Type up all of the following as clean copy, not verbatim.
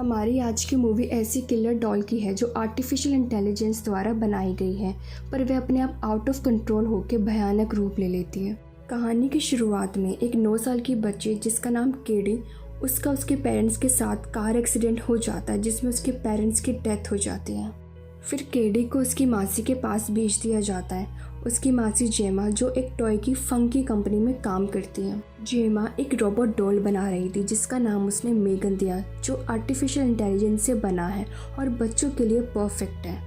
हमारी आज की मूवी ऐसी किलर डॉल की है जो आर्टिफिशियल इंटेलिजेंस द्वारा बनाई गई है, पर वह अपने आप आउट ऑफ कंट्रोल होकर भयानक रूप ले लेती है। कहानी की शुरुआत में एक 9 साल की बच्ची जिसका नाम केडी, उसका उसके पेरेंट्स के साथ कार एक्सीडेंट हो जाता है जिसमें उसके पेरेंट्स की डेथ हो जाती है। फिर केडी को उसकी मासी के पास भेज दिया जाता है। उसकी मासी जेमा जो एक टॉय की फंकी कंपनी में काम करती है। जेमा एक रोबोट डॉल बना रही थी जिसका नाम उसने मेगन दिया, जो आर्टिफिशियल इंटेलिजेंस से बना है और बच्चों के लिए परफेक्ट है।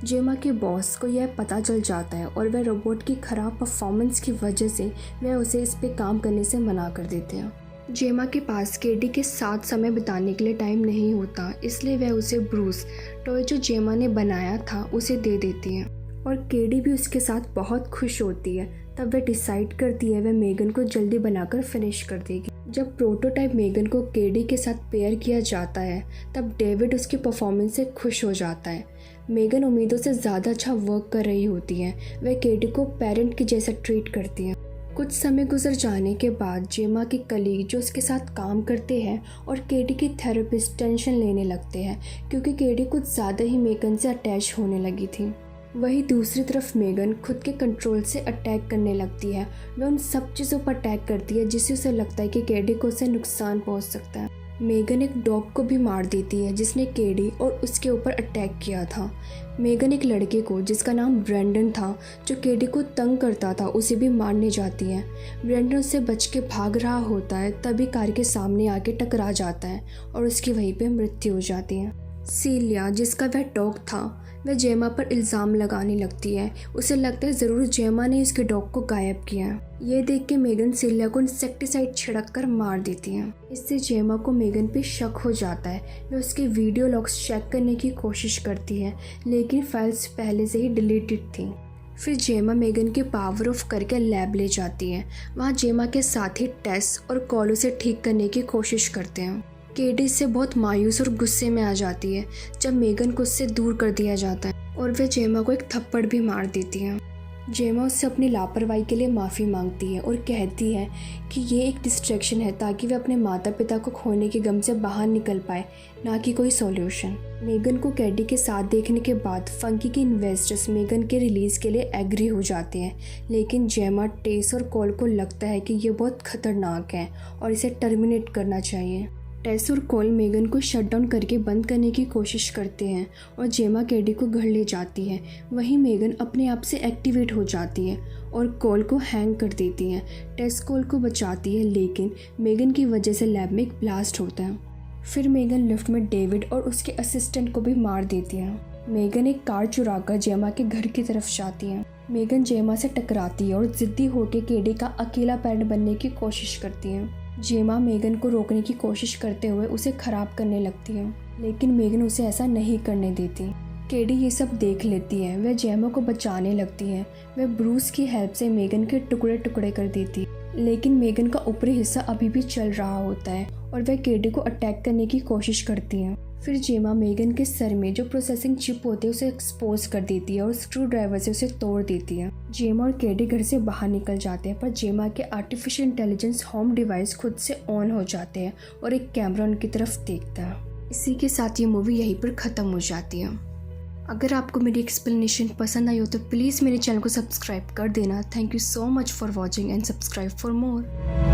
जेमा के बॉस को यह पता चल जाता है और वह रोबोट की ख़राब परफॉर्मेंस की वजह से वह उसे इस पे काम करने से मना कर देते हैं। जेमा के पास केडी के साथ समय बिताने के लिए टाइम नहीं होता, इसलिए वह उसे ब्रूस टॉय जो जेमा ने बनाया था उसे दे देती है और केडी भी उसके साथ बहुत खुश होती है। तब वह डिसाइड करती है वह मेगन को जल्दी बनाकर फिनिश कर देगी। जब प्रोटोटाइप मेगन को केडी के साथ पेयर किया जाता है तब डेविड उसकी परफॉर्मेंस से खुश हो जाता है। मेगन उम्मीदों से ज़्यादा अच्छा वर्क कर रही होती है। वह केडी को पेरेंट की जैसा ट्रीट करती है। कुछ समय गुजर जाने के बाद जेमा के कलीग जो उसके साथ काम करते हैं और केडी की थेरेपिस्ट टेंशन लेने लगते हैं क्योंकि केडी कुछ ज़्यादा ही मेगन से अटैच होने लगी थी। वहीं दूसरी तरफ मेगन खुद के कंट्रोल से अटैक करने लगती है। वह उन सब चीज़ों पर अटैक करती है जिससे उसे लगता है कि केडी को उसे नुकसान पहुंच सकता है। मेगन एक डॉग को भी मार देती है जिसने केडी और उसके ऊपर अटैक किया था। मेगन एक लड़के को जिसका नाम ब्रेंडन था जो केडी को तंग करता था उसे भी मारने जाती है। ब्रेंडन उससे बच के भाग रहा होता है, तभी कार के सामने आके टकरा जाता है और उसकी वहीं पे मृत्यु हो जाती है। सीलिया जिसका वह डॉग था वह जेमा पर इल्ज़ाम लगाने लगती है। उसे लगता है ज़रूर जेमा ने इसके डॉग को गायब किया है। ये देख के मेगन सीलिया को इंसेक्टिसाइड छिड़क कर मार देती है। इससे जेमा को मेगन पे शक हो जाता है। वह उसके वीडियो लॉग्स चेक करने की कोशिश करती है लेकिन फाइल्स पहले से ही डिलीटेड थी। फिर जेमा मेगन के पावर ऑफ करके लैब ले जाती है। वहाँ जेमा के साथ ही टेस और कॉल उसे ठीक करने की कोशिश करते हैं। केडी इससे बहुत मायूस और गुस्से में आ जाती है जब मेगन को उससे दूर कर दिया जाता है और वह जेमा को एक थप्पड़ भी मार देती है। जेमा उससे अपनी लापरवाही के लिए माफ़ी मांगती है और कहती है कि ये एक डिस्ट्रैक्शन है ताकि वह अपने माता पिता को खोने के गम से बाहर निकल पाए, ना कि कोई सॉल्यूशन। मेगन को केडी के साथ देखने के बाद फंकी के इन्वेस्टर्स मेगन के रिलीज़ के लिए एग्री हो जाते हैं, लेकिन जेमा, टेस और कॉल को लगता है कि ये बहुत खतरनाक है और इसे टर्मिनेट करना चाहिए। टेस और कॉल मेगन को शट डाउन करके बंद करने की कोशिश करते हैं और जेमा केडी को घर ले जाती है। वहीं मेगन अपने आप से एक्टिवेट हो जाती है और कॉल को हैंग कर देती है। टेस कॉल को बचाती है लेकिन मेगन की वजह से लैब में एक ब्लास्ट होता है। फिर मेगन लिफ्ट में डेविड और उसके असिस्टेंट को भी मार देती है। मेगन एक कार चुराकर जेमा के घर की तरफ जाती है। मेगन जेमा से टकराती है और जिद्दी होकर केडी का अकेला पेरेंट बनने की कोशिश करती है। जेमा मेगन को रोकने की कोशिश करते हुए उसे खराब करने लगती है, लेकिन मेगन उसे ऐसा नहीं करने देती। केडी ये सब देख लेती है। वह जेमा को बचाने लगती है। वह ब्रूस की हेल्प से मेगन के टुकड़े टुकड़े कर देती, लेकिन मेगन का ऊपरी हिस्सा अभी भी चल रहा होता है और वह केडी को अटैक करने की कोशिश करती है। फिर जेमा मेगन के सर में जो प्रोसेसिंग चिप होती है उसे एक्सपोज कर देती है और स्क्रू ड्राइवर से उसे तोड़ देती है। जेमा और केडी घर से बाहर निकल जाते हैं, पर जेमा के आर्टिफिशियल इंटेलिजेंस होम डिवाइस खुद से ऑन हो जाते हैं और एक कैमरा उनकी तरफ देखता है। इसी के साथ ये मूवी यहीं पर ख़त्म हो जाती है। अगर आपको मेरी एक्सप्लेनेशन पसंद आई हो तो प्लीज़ मेरे चैनल को सब्सक्राइब कर देना। Thank you so much for watching and subscribe for more.